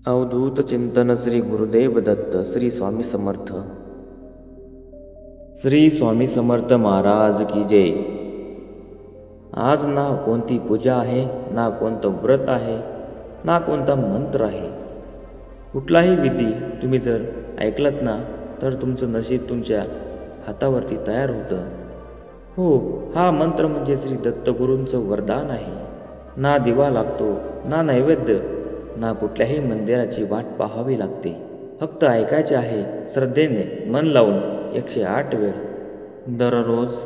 अवधूत चिंतन श्री गुरुदेव दत्त श्री स्वामी समर्थ। श्री स्वामी समर्थ महाराज की जय। आज ना कोणती पूजा आहे, ना कोणतं व्रत आहे, ना कोणता मंत्र आहे। कुठलाही विधी तुम्ही जर ऐकलात ना तर तुमचं नशीब तुमच्या हातावरती तयार होतं। हो, हा मंत्र म्हणजे श्री दत्तगुरूंचं वरदान आहे। ना दिवा लागतो, ना नैवेद्य, ना कुठल्याही मंदिराची वाट पाहावी लागते। फक्त ऐकायचे आहे श्रद्धेने, मन लावून 108 वेळ दररोज।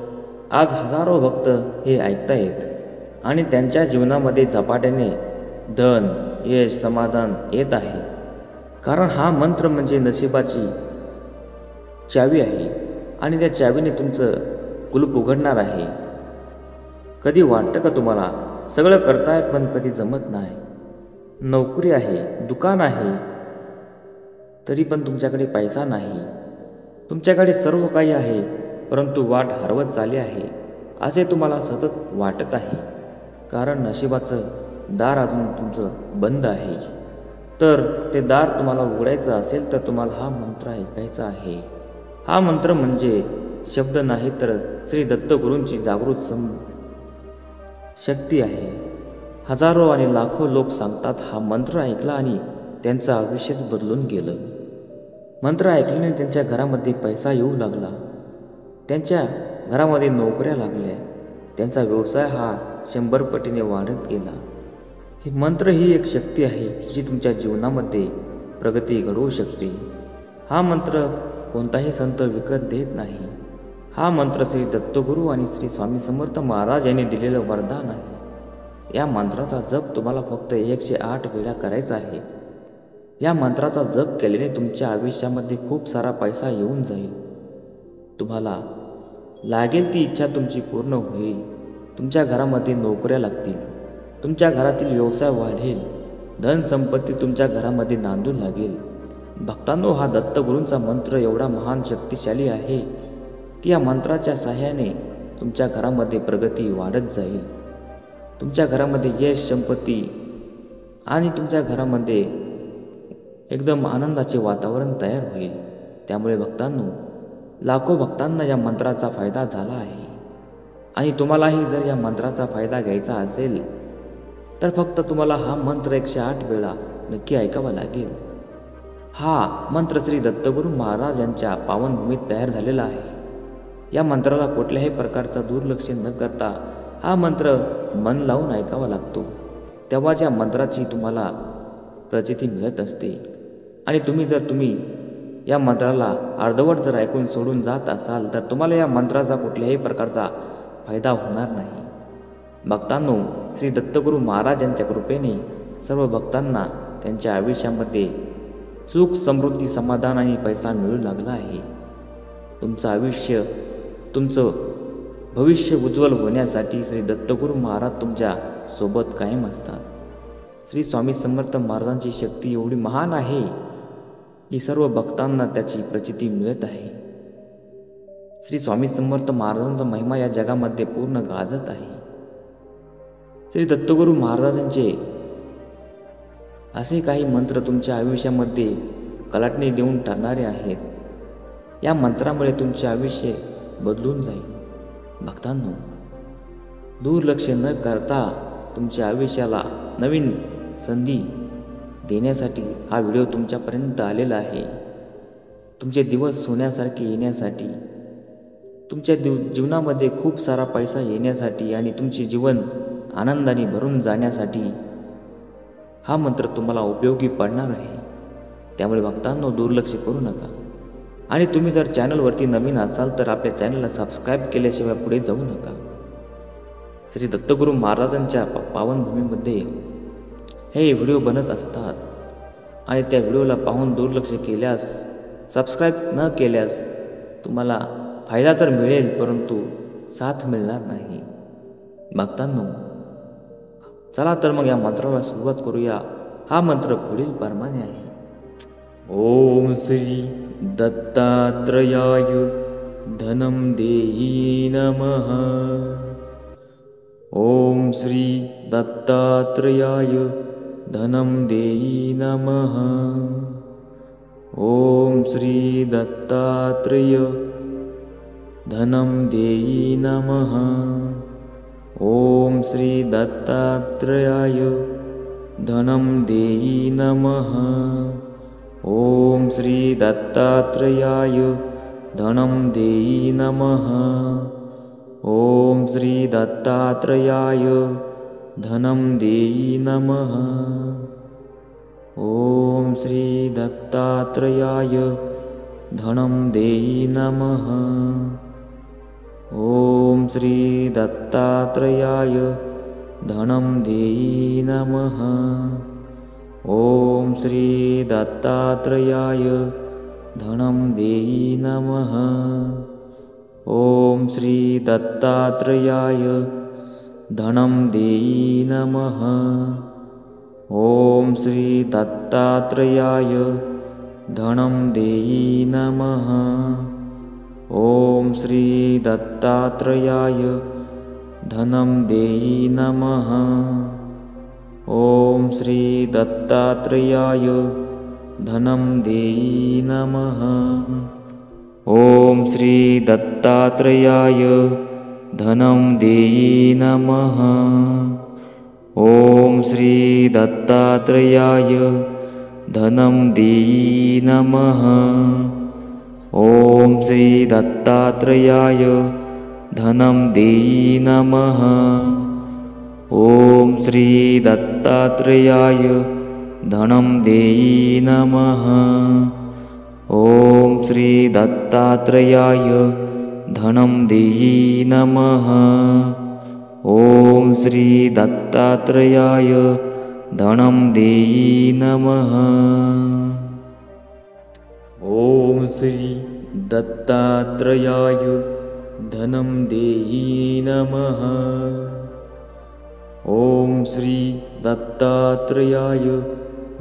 आज हजारो भक्त हे ऐकतायत आणि त्यांच्या जीवनामध्ये झपाट्याने धन, यश, समाधान येत आहे। कारण हा मंत्र म्हणजे नशिबाची चावी आहे आणि त्या चावीने तुमचं कुलूप उघडणार आहे। कधी वाटतं का तुम्हाला सगळं करताय पण कधी जमत नाही? नोकरी आहे, दुकान आहे, तरी पण तुमच्याकडे पैसा नाही। तुमच्याकडे सर्व काही आहे परंतु वाट हरवत चालली आहे असे तुम्हाला सतत वाटत आहे। कारण नशिबाचं दार अजून तुमचं बंद आहे। तर ते दार तुम्हाला उघडायचं असेल तर तुम्हाला हा मंत्र ऐकायचा आहे। हा मंत्र म्हणजे शब्द नाही तर श्री दत्तगुरूंची जागृत शक्ती आहे। हजारो आणि लाखो लोक सांगतात हा मंत्र ऐकला आणि त्यांचं आयुष्यच बदलून गेलं। मंत्र ऐकल्याने त्यांच्या घरामध्ये पैसा येऊ लागला, त्यांच्या घरामध्ये नोकऱ्या लागल्या, त्यांचा व्यवसाय हा 100 पटीने वाढत गेला। ही मंत्र ही एक शक्ती आहे जी तुमच्या जीवनामध्ये प्रगती घडवू शकते। हा मंत्र कोणताही संत विकत देत नाही। हा मंत्र श्री दत्तगुरू आणि श्री स्वामी समर्थ महाराज यांनी दिलेलं वरदान आहे। या मंत्राचा जप तुम्हाला फक्त 108 वेळा करायचा आहे। या मंत्राचा जप केल्याने तुमच्या आयुष्यामध्ये खूप सारा पैसा येऊन जाईल। तुम्हाला लागेल ती इच्छा तुमची पूर्ण होईल। तुमच्या घरामध्ये नोकऱ्या लागतील, तुमच्या घरातील व्यवसाय वाढेल, धन संपत्ती तुमच्या घरामध्ये नांदू लागेल। भक्तांनो, हा दत्तगुरूंचा मंत्र एवढा महान शक्तिशाली आहे की या मंत्राच्या सहाय्याने तुमच्या घरामध्ये प्रगती वाढत जाईल। तुमच्या घरामध्ये यश, संपत्ती आणि तुमच्या घरामध्ये एकदम आनंदाचे वातावरण तयार होईल। त्यामुळे भक्तांनो, लाखो भक्तांना या मंत्राचा फायदा झाला आहे आणि तुम्हालाही जर या मंत्राचा फायदा घ्यायचा असेल तर फक्त तुम्हाला हा मंत्र 108 वेळा नक्की ऐकावा लागेल। हा मंत्र श्री दत्तगुरू महाराज यांच्या पावनभूमीत तयार झालेला आहे। या मंत्राला कुठल्याही प्रकारचा दुर्लक्ष न करता हा मंत्र मन लावून ऐकावा लागतो। तेव्हाच या मंत्राची तुम्हाला प्रचिती मिळत असते। आणि तुम्ही या मंत्राला अर्धवट जर ऐकून सोडून जात असाल तर तुम्हाला या मंत्राचा कुठल्याही प्रकारचा फायदा होणार नाही। भक्तांनो, श्री दत्तगुरू महाराज यांच्या कृपेने सर्व भक्तांना त्यांच्या आयुष्यामध्ये सुख, समृद्धी, समाधान आणि पैसा मिळू लागला आहे। तुमचं आयुष्य, तुमचं भविष्य उज्ज्वल होण्यासाठी श्री दत्तगुरू महाराज तुमच्या सोबत कायम असतात। श्री स्वामी समर्थ महाराजांची शक्ती एवढी महान आहे की सर्व भक्तांना त्याची प्रचिती मिळत आहे। श्री स्वामी समर्थ महाराजांचा महिमा या जगामध्ये पूर्ण गाजत आहे। श्री दत्तगुरू महाराजांचे असे काही मंत्र तुमच्या आयुष्यामध्ये कलाटणी देऊन टाकणारे आहेत। या मंत्रामुळे तुमचे आयुष्य बदलून जाईल। भक्तांनो, दुर्लक्ष न करता तुमच्या आयुष्याला नवीन संधी देण्यासाठी हा व्हिडिओ तुमच्यापर्यंत आलेला आहे। तुमचे दिवस सोन्यासारखे येण्यासाठी, तुमच्या जीवनामध्ये खूप सारा पैसा येण्यासाठी आणि तुमचे जीवन आनंदाने भरून जाण्यासाठी हा मंत्र तुम्हाला उपयोगी पडणार आहे। त्यामुळे भक्तांनो, दुर्लक्ष करू नका। आणि तुम्ही जर चॅनलवरती नवीन असाल तर आपल्या चॅनलला सबस्क्राईब केल्याशिवाय पुढे जाऊ नका। श्री दत्तगुरू महाराजांच्या पावनभूमीमध्ये हे व्हिडिओ बनत असतात आणि त्या व्हिडिओला पाहून दुर्लक्ष केल्यास, सबस्क्राईब न केल्यास तुम्हाला फायदा तर मिळेल परंतु साथ मिळणार नाही। भक्तांनो, चला तर मग या मंत्राला सुरुवात करूया। हा मंत्र पुढील प्रमाणे आहे। ओम श्री दत्तात्रेयाय धनं देहि नमः। ओम श्री दत्तात्रेयाय धनं देहि नमः। ॐ श्री दत्तात्रेय धनं देहि नमः। ॐ श्री दत्तात्रेयाय धनं देहि नमः। ॐ श्री दत्तात्रेयाय धनं देहि नमः। ॐ श्री दत्तात्रेयाय धनं देहि नमः। ॐ श्री दत्तात्रेयाय धनं देहि नमः। ॐ श्री दत्तात्रेयाय धनं देहि नमः। ॐ श्री दत्तात्रेयाय धनं देहि नमः। ॐ श्री दत्तात्रेयाय धनं देहि नमः। ॐ श्री दत्तात्रेयाय धनं देहि नमः। ॐ श्री दत्तात्रेयाय धनं देहि नमः। ॐ श्री दत्तात्रेयाय धनं देहि नमः। ॐ श्री दत्तात्रेयाय धनं देहि नमः। ॐ श्री दत्तात्रेयाय धनं देहि नमः। ॐ श्री दत्तात्रेयाय धनं देहि नमः। ॐ श्री दत्तात्रेयाय धनं देहि नमः। ॐ श्री दत्तात्रेयाय धनं देहि नमः। ॐ श्री दत्तात्रेयाय धनं देहि नमः। ॐ श्री दत्तात्रेयाय धनं देहि नमः। ॐ श्री दत्तात्रेयाय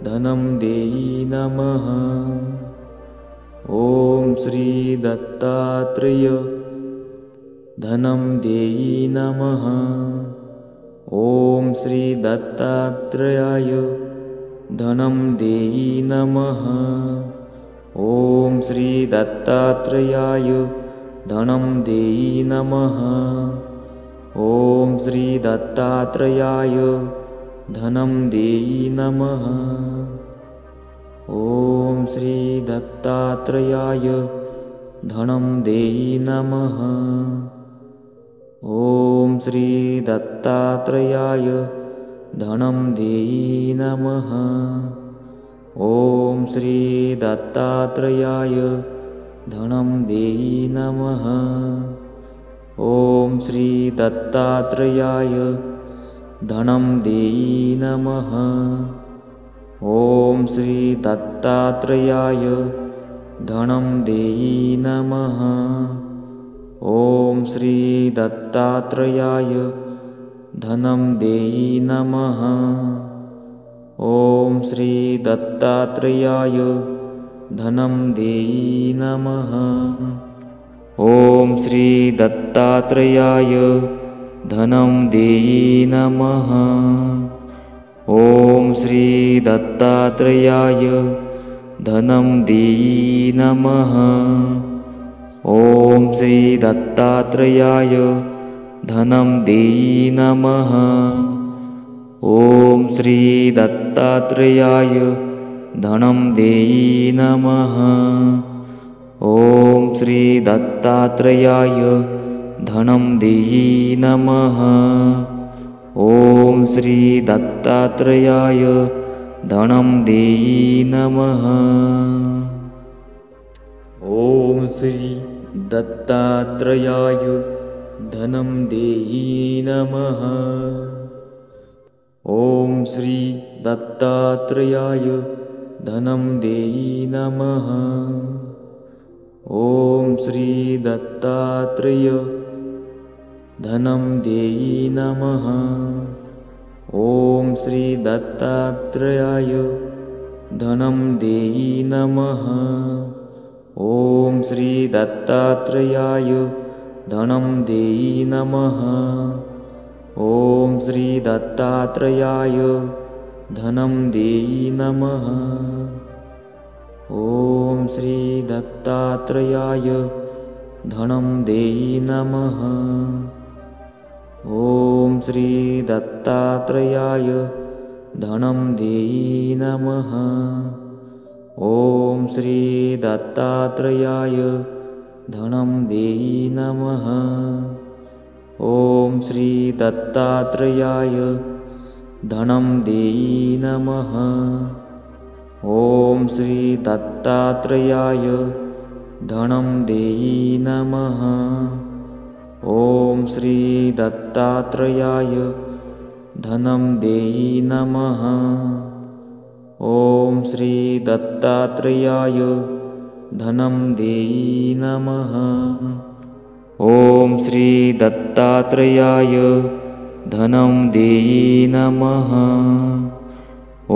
धनं देहि नमः। ॐ श्री दत्तात्रेय धनं देहि नमः। ॐ श्री दत्तात्रेयाय धनं देहि नमः। ॐ श्री दत्तात्रेयाय धनं देहि नमः। ॐ श्री दत्तात्रेयाय धनं देहि नमः। ॐ श्री दत्तात्रेयाय धनं देहि नमः। ॐ श्री दत्तात्रेयाय धनं देहि नमः। ॐ श्री दत्तात्रेयाय धनं देहि नमः। ॐ श्री दत्तात्रेयाय धनं देहि नमः। ॐ श्री दत्तात्रेयाय धनं देहि नमः। ॐ श्री दत्तात्रेयाय धनं देहि नमः। ॐ श्री दत्तात्रेयाय धनं देहि नमः। ॐ श्री दत्तात्रेयाय धनं देहि नमः। ॐ श्री दत्तात्रेयाय धनं देहि नमः। ॐ श्री दत्तात्रेयाय धनं देहि नमः। ॐ श्री दत्तात्रेयाय धनं देहि नमः। ॐ श्री दत्तात्रेयाय धनं देहि नमः। ॐ श्री दत्तात्रेयाय धनं देहि नमः। ॐ श्री दत्तात्रेयाय धनं देहि नमः। ॐ श्री दत्तात्रेयाय धनं देहि नमः। ॐ श्री दत्तात्रेय धनं देहि नमः। ॐ श्री दत्तात्रेयाय धनं देहि नमः। ॐ श्री दत्तात्रेयाय धनं देहि नमः। ॐ श्री दत्तात्रेयाय धनं देहि नमः। ॐ श्री दत्तात्रेयाय धनं देहि नमः। ॐ श्री दत्तात्रेयाय धनं देहि नमः। ॐ श्री दत्तात्रेयाय धनं देहि नमः। ॐ श्री दत्तात्रेयाय धनं देहि नमः। ॐ श्री दत्तात्रेयाय धनं देहि नमः। ॐ श्री दत्तात्रेयाय धनं देहि नमः। ॐ श्री दत्तात्रेयाय धनं देहि नमः। ॐ श्री दत्तात्रेयाय धनं देहि नमः।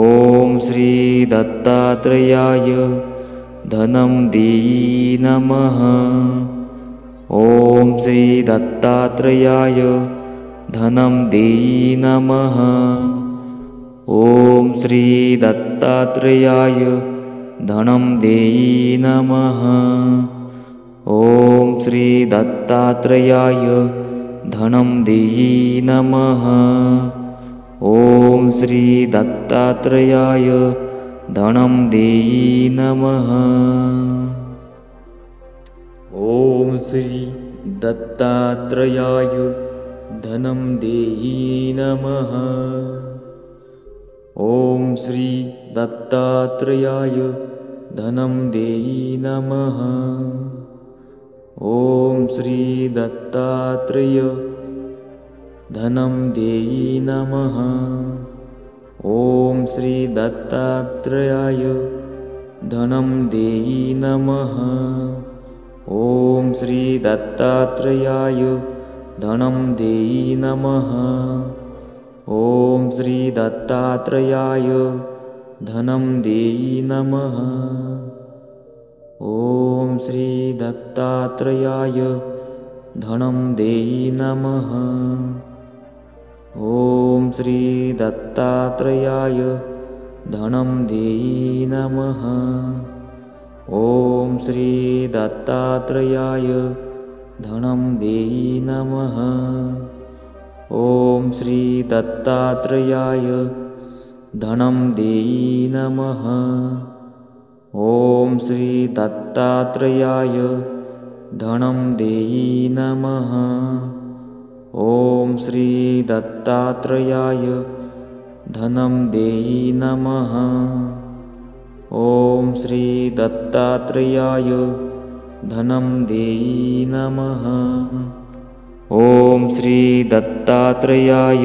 ॐ श्री दत्तात्रेयाय धनं देहि नमः। ॐ श्री दत्तात्रेयाय धनं देहि नमः। ॐ श्री दत्तात्रेयाय धनं देहि नमः। ॐ श्री दत्तात्रेयाय धनं देहि नमः। ॐ श्री दत्तात्रेयाय धनं देहि नमः। ॐ श्री दत्तात्रेयाय धनं देहि नमः। ॐ श्री दत्तात्रेयाय धनं देहि नमः। ॐ श्री दत्तात्रेय धनं देहि नमः। ॐ श्री दत्तात्रेयाय धनं देहि नमः। ॐ श्री दत्तात्रेयाय धनं देहि नमः। ॐ श्री दत्तात्रेयाय धनं देहि नमः। ॐ श्री दत्तात्रेयाय धनं देहि नमः। ॐ श्री दत्तात्रेयाय धनं देहि नमः। ॐ श्री दत्तात्रेयाय धनं देहि नमः। ॐ श्री दत्तात्रेयाय धनं देहि नमः। ॐ श्री दत्तात्रेयाय धनं देहि नमः। ॐ श्री दत्तात्रेयाय धनं देहि नमः। ॐ श्री दत्तात्रेयाय धनं देहि नमः। ॐ श्री दत्तात्रेयाय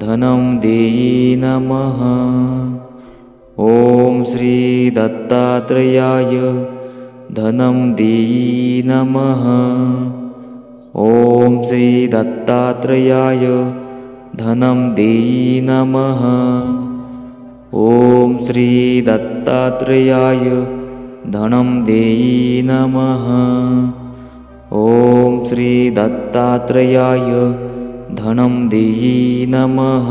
धनं देहि नमः। ॐ श्री दत्तात्रेयाय धनं देहि नमः। ॐ श्री दत्तात्रेयाय धनं देहि नमः। ॐ श्री दत्तात्रेयाय धनं देहि नमः। ॐ श्री दत्तात्रेयाय धनं देहि नमः।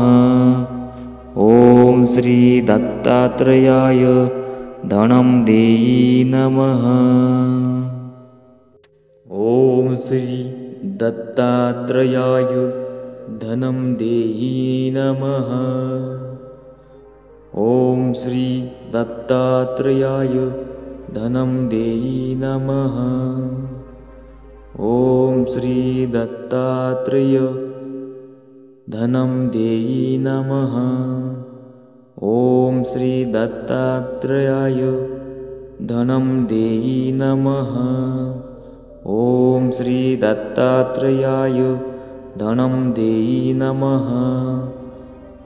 ॐ श्री दत्तात्रेयाय धनं देहि नमः। ॐ श्री दत्तात्रेयाय धनं देहि नमः। ॐ श्री दत्तात्रेयाय धनं देहि नमः। ॐ श्री दत्तात्रेय धनं देहि नमः। ॐ श्री दत्तात्रेयाय धनं देहि नमः। ॐ श्री दत्तात्रेयाय धनं देहि नमः।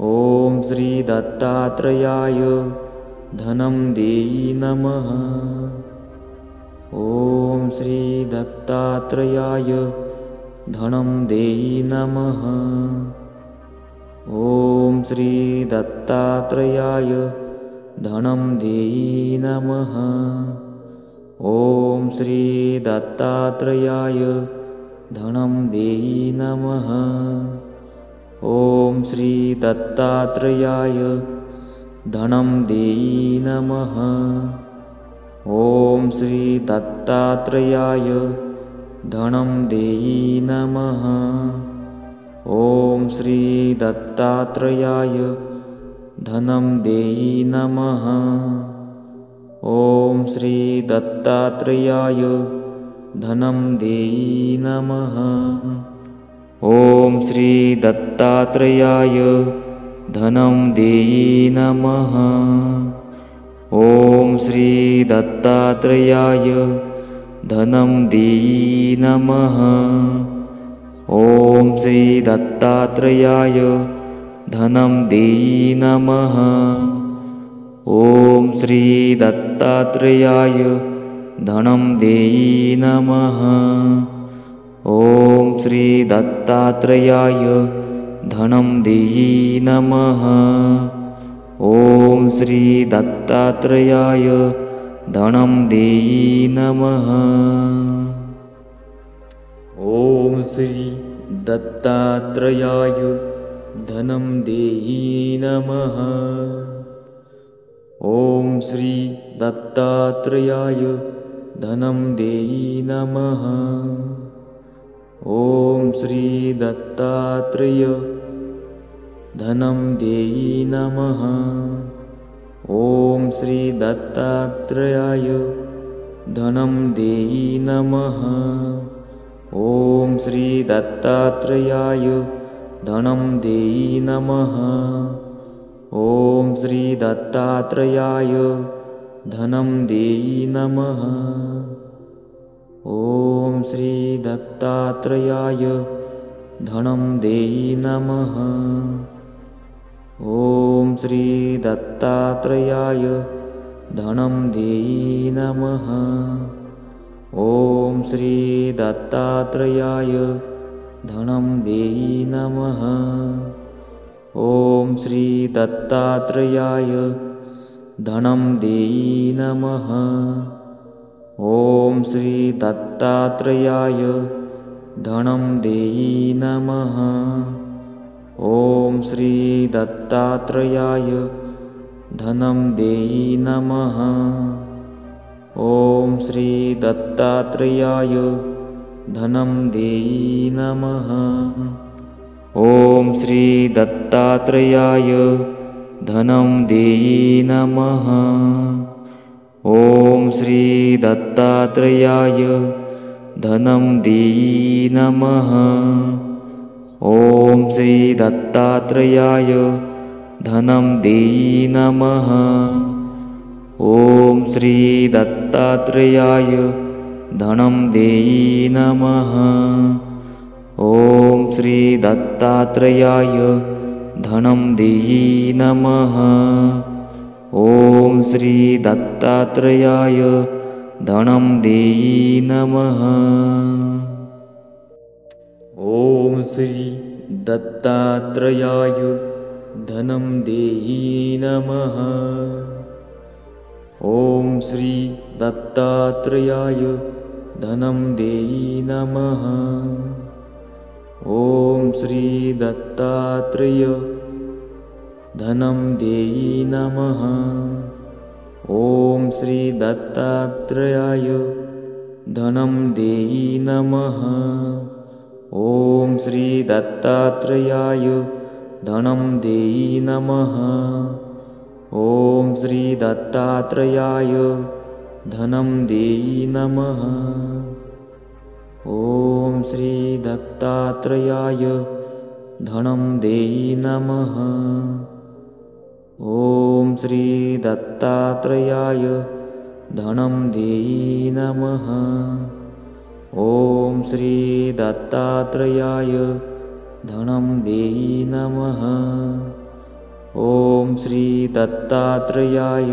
ॐ श्री दत्तात्रेयाय धनं देहि नमः। ॐ श्री दत्तात्रेयाय धनं देहि नमः। ॐ श्री दत्तात्रेयाय धनं देहि नमः। ॐ श्री दत्तात्रेयाय धनं देहि नमः। ॐ श्री दत्तात्रेयाय धनं देयी नमः। ॐ श्री दत्तात्रेयाय धनं देयी नमः। ॐ श्री दत्तात्रेयाय धनं देयी नमः। ॐ श्री दत्तात्रेयाय धनं देयी नमः। ॐ श्री दत्तात्रेयाय धनं देयी नमः। ॐ श्री दत्तात्रेयाय धनं देयी नमः। ॐ श्री दत्तात्रेयाय धनं देयी नमः। ॐ श्री दत्तात्रेयाय धनं देयी नमः। ॐ श्री दत्तात्रेयाय धनं देयी नमः। ॐ श्री दत्तात्रेयाय धनं देयी नमः। ॐ श्री दत्तात्रेयाय धनं देयी नमः। ॐ श्री दत्तात्रेयाय धनं देयी नमः। ॐ श्री दत्तात्रेय धनं देयी नमः। ॐ श्री दत्तात्रेयाय धनं देयी नमः। ॐ श्री दत्तात्रेयाय धनं देयी नमः। ॐ श्री दत्तात्रेयाय धनं देयी नमः। ॐ श्री दत्तात्रेयाय धनं देयी नमः। ॐ श्री दत्तात्रेयाय धनं देयी नमः। ॐ श्री दत्तात्रेयाय धनं देयी नमः। ॐ श्री दत्तात्रेयाय धनं देयी नमः। ॐ श्री दत्तात्रेयाय धनं देयी नमः। ॐ श्री दत्तात्रेयाय धनं देयी नमः। ॐ श्री दत्तात्रेयाय धनं देयी नमः। ॐ श्री दत्तात्रेयाय धनं देयी नमः। ॐ श्री दत्तात्रेयाय धनं देयी नमः। ॐ श्री दत्तात्रेयाय धनं देयी नमः। ॐ श्री दत्तात्रेयाय धनं देयी नमः। ॐ श्री दत्तात्रेयाय धनं देयी नमः। ॐ श्री दत्तात्रेयाय धनं देयी नमः। ॐ श्री दत्तात्रेयाय धनं देयी नमः। ॐ श्री दत्तात्रेयाय धनं देयी नमः। ॐ श्री दत्तात्रेय धनं देयी नमः। ॐ श्री दत्तात्रेयाय धनं देयी नमः। ॐ श्री दत्तात्रेयाय धनं देयी नमः। ॐ श्री दत्तात्रेयाय धनं देयी नमः। ॐ श्री दत्तात्रेयाय धनं देयी नमः। ॐ श्री दत्तात्रेयाय धनं देयी नमः। ॐ श्री दत्तात्रेयाय धनं देयी नमः। ॐ श्री दत्तात्रेयाय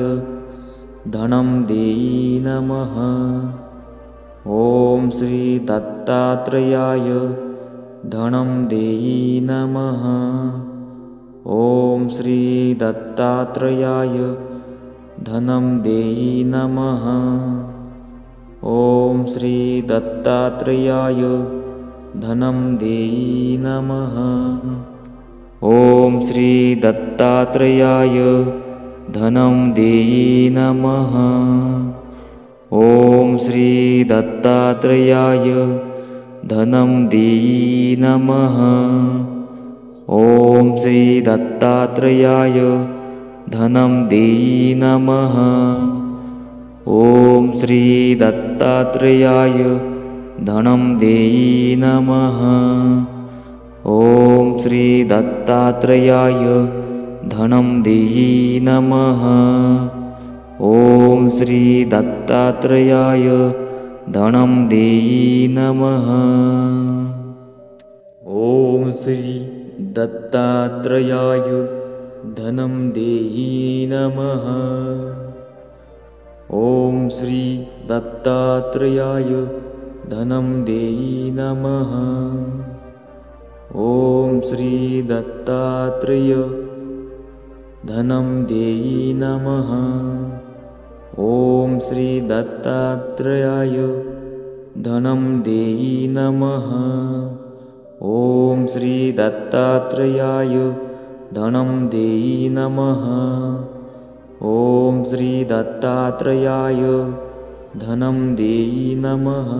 धनं देयी नमः। ॐ श्री दत्तात्रेयाय धनं देयी नमः। ॐ श्री दत्तात्रेयाय धनं देयी नमः। ॐ श्री दत्तात्रेयाय धनं देयी नमः। ॐ श्री दत्तात्रेयाय धनं देयी नमः। ॐ श्री दत्तात्रेयाय धनं देयी नमः। ॐ श्री दत्तात्रेयाय धनं देयी नमः। ॐ श्री दत्तात्रेयाय धनं देयी नमः। ॐ श्री दत्तात्रेयाय धनं देयी नमः। ॐ श्री दत्तात्रेयाय धनं देयी नमः। ॐ श्री दत्तात्रेयाय धनं देयी नमः। ॐ श्री दत्तात्रेयाय धनं देयी नमः। ॐ श्री दत्तात्रेय धनं देयी नमः। ॐ श्री दत्तात्रेयाय धनं देयी नमः। ॐ श्री दत्तात्रेयाय धनं देयी नमः। ॐ श्री दत्तात्रेयाय धनं देयी नमः।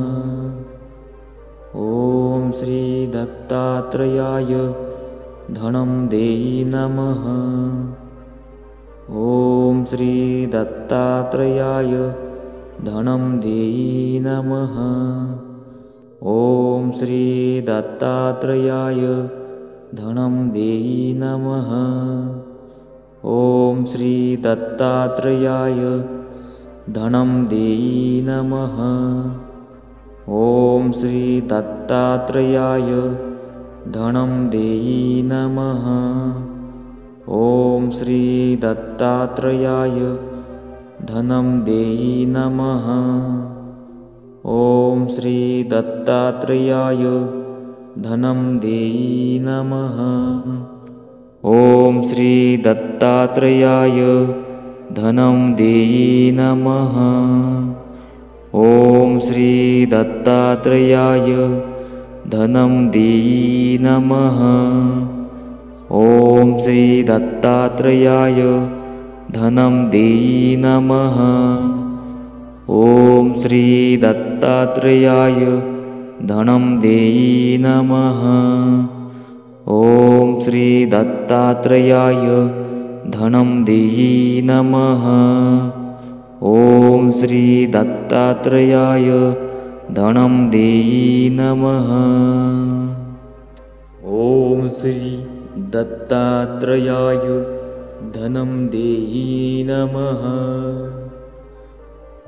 ॐ श्री दत्तात्रेयाय धनं देयी नमः। ॐ श्री दत्तात्रेयाय धनं देयी नमः। ॐ श्री दत्तात्रेयाय धनं देयी नमः। ॐ श्री दत्तात्रेयाय धनं देयी नमः। ॐ श्री दत्तात्रेयाय धनं देयी नमः। ॐ श्री दत्तात्रेयाय धनं देयी नमः। ॐ श्री दत्तात्रेयाय धनं देयी नमः। ॐ श्री दत्तात्रेयाय धनं देयी नमः। ॐ श्री दत्तात्रेयाय धनं देयी नमः। ॐ श्री दत्तात्रेयाय धनं देयी नमः। ॐ श्री दत्तात्रेयाय धनं देयी नमः। ॐ श्री दत्तात्रेयाय धनं देयी नमः। ॐ श्री दत्तात्रेयाय धनं देयी नमः। ॐ श्री दत्तात्रेयाय धनं देयी नमः।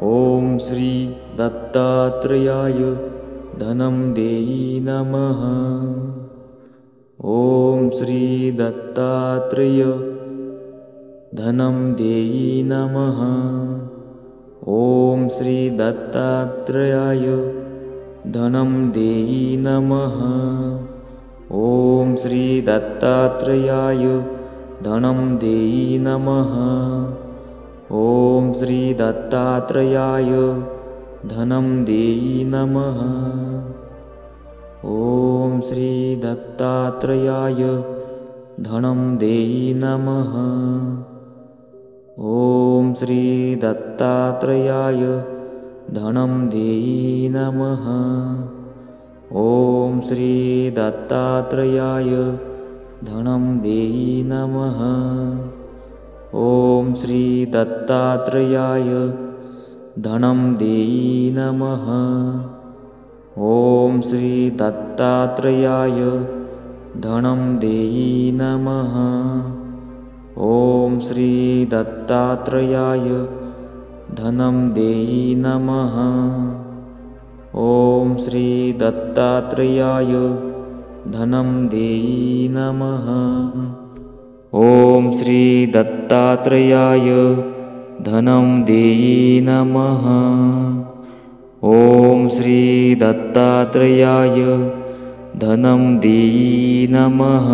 ॐ श्री दत्तात्रेयाय धनं देयी नमः। ॐ श्री दत्तात्रेय धनं देयी नमः। ॐ श्री दत्तात्रेयाय धनं देयी नमः। ॐ श्री दत्तात्रेयाय धनं देयी नमः। ॐ श्री दत्तात्रेयाय धनं देयी नमः। ॐ श्री दत्तात्रेयाय धनं देयी नमः। ॐ श्री दत्तात्रेयाय धनं देयी नमः। ॐ श्री दत्तात्रेयाय धनं देयी नमः। ॐ श्री दत्तात्रेयाय धनं देयी नमः। ॐ श्री दत्तात्रेयाय धनं देयी नमः। ॐ श्री दत्तात्रेयाय धनं देयी नमः। ॐ श्री दत्तात्रेयाय धनं देयी नमः। ॐ श्री दत्तात्रेयाय धनं देयी नमः। ॐ श्री दत्तात्रेयाय धनं देयी नमः।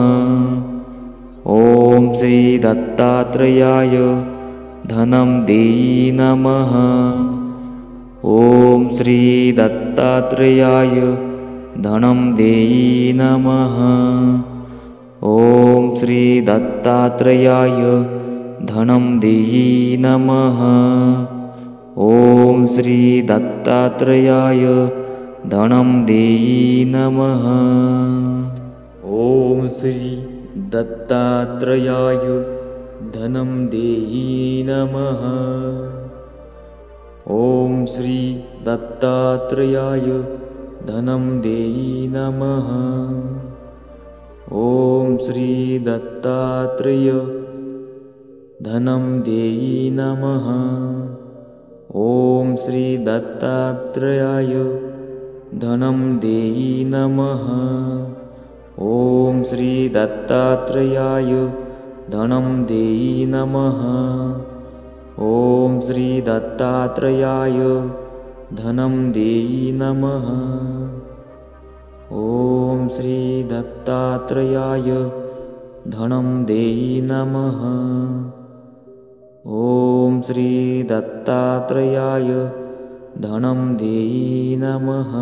ॐ श्री दत्तात्रेयाय धनं देयी नमः। ॐ श्री दत्तात्रेयाय धनं देयी नमः। ॐ श्री दत्तात्रेयाय धनं देहि नमः। ॐ श्री दत्तात्रेयाय धनं देहि नमः। ॐ श्री दत्तात्रेयाय धनं देहि नमः। ॐ श्री दत्तात्रेयाय धनं देहि नमः। ॐ श्री दत्तात्रेय धनं देहि नमः। ॐ श्री दत्तात्रेयाय धनं देहि नमः। ॐ श्री दत्तात्रेयाय धनं देहि नमः। ॐ श्री दत्तात्रेयाय धनं देहि नमः। ॐ श्री दत्तात्रेयाय धनं देहि नमः। ॐ श्री दत्तात्रेयाय धनं देहि नमः।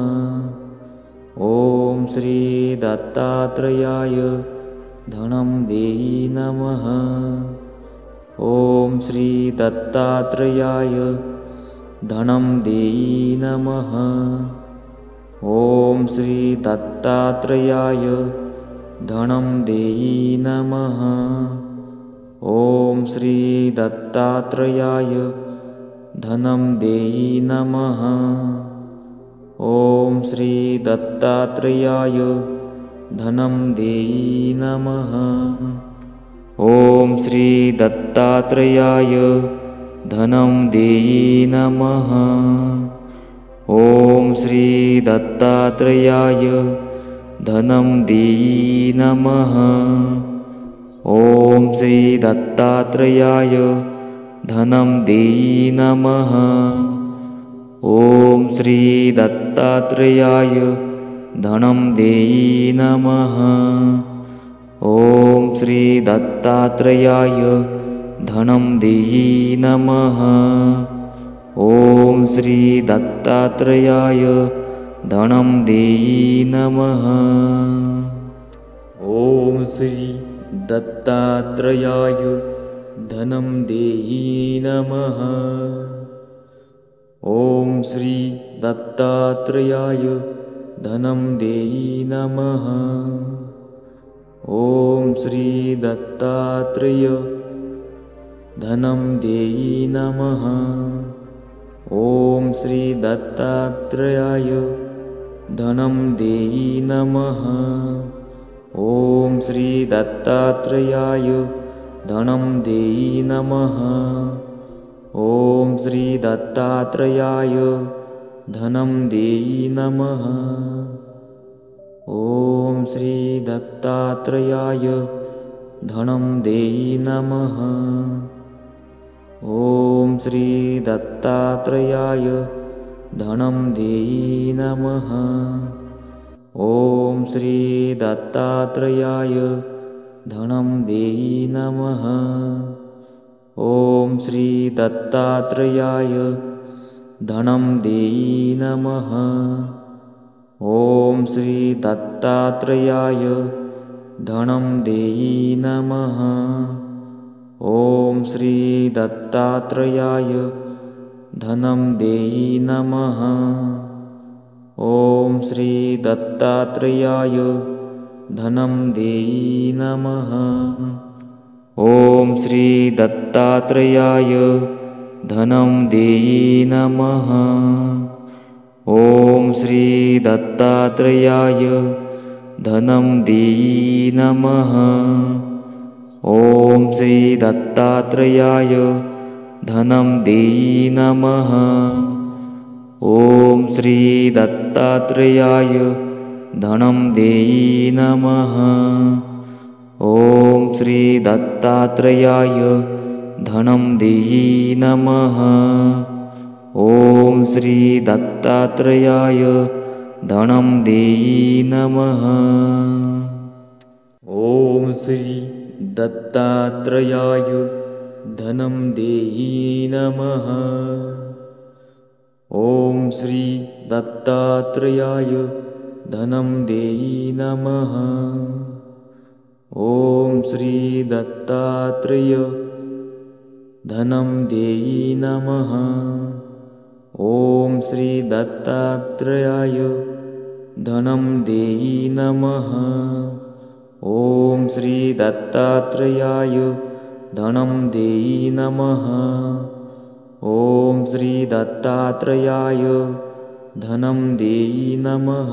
ॐ श्री दत्तात्रेयाय धनं देहि नमः। ॐ श्री दत्तात्रेयाय धनं देहि नमः। ॐ श्री दत्तात्रेयाय धनं देहि नमः। ॐ श्री दत्तात्रेयाय धनं देहि नमः। ॐ श्री दत्तात्रेयाय धनं देहि नमः। ॐ श्री दत्तात्रेयाय धनं देहि नमः। ॐ श्री दत्तात्रेयाय धनं देहि नमः। ॐ श्री दत्तात्रेयाय धनं देहि नमः। ॐ श्री दत्तात्रेयाय धनं देहि नमः। ॐ श्री दत्तात्रेयाय धनं देहि नमः। ॐ श्री दत्तात्रेयाय धनं देहि नमः। ॐ श्री दत्तात्रेयाय धनं देहि नमः। ॐ श्री दत्तात्रेयाय धनं देहि नमः। ॐ श्री दत्तात्रेय धनं देहि नमः। ॐ श्री दत्तात्रेयाय धनं देहि नमः। ॐ श्री दत्तात्रेयाय धनं देहि नमः। ॐ श्री दत्तात्रेयाय धनं देहि नमः। ॐ श्री दत्तात्रेयाय धनं देहि नमः। ॐ श्री दत्तात्रेयाय धनं देहि नमः। ॐ श्री दत्तात्रेयाय धनं देहि नमः। ॐ श्री दत्तात्रेयाय धनं देहि नमः। ॐ श्री दत्तात्रेयाय धनं देहि नमः। ॐ श्री दत्तात्रेयाय धनं देहि नमः। ॐ श्री दत्तात्रेयाय धनं देहि नमः। ॐ श्री दत्तात्रेयाय धनं देहि नमः। ॐ श्री दत्तात्रेयाय धनं देहि नमः। ॐ श्री दत्तात्रेयाय धनं देहि नमः। ॐ श्री दत्तात्रेयाय धनं देहि नमः। ॐ श्री दत्तात्रेयाय धनं देहि नमः। ॐ श्री दत्तात्रेयाय धनं देहि नमः। ॐ श्री दत्तात्रेयाय धनं देहि नमः। ॐ श्री दत्तात्रेयाय धनं देहि नमः। ॐ श्री दत्तात्रेय धनं देयी नमः। ॐ श्री दत्तात्रेयाय धनं देयी नमः। ॐ श्री दत्तात्रेयाय धनं देयी नमः। ॐ श्री दत्तात्रेयाय धनं देयी नमः।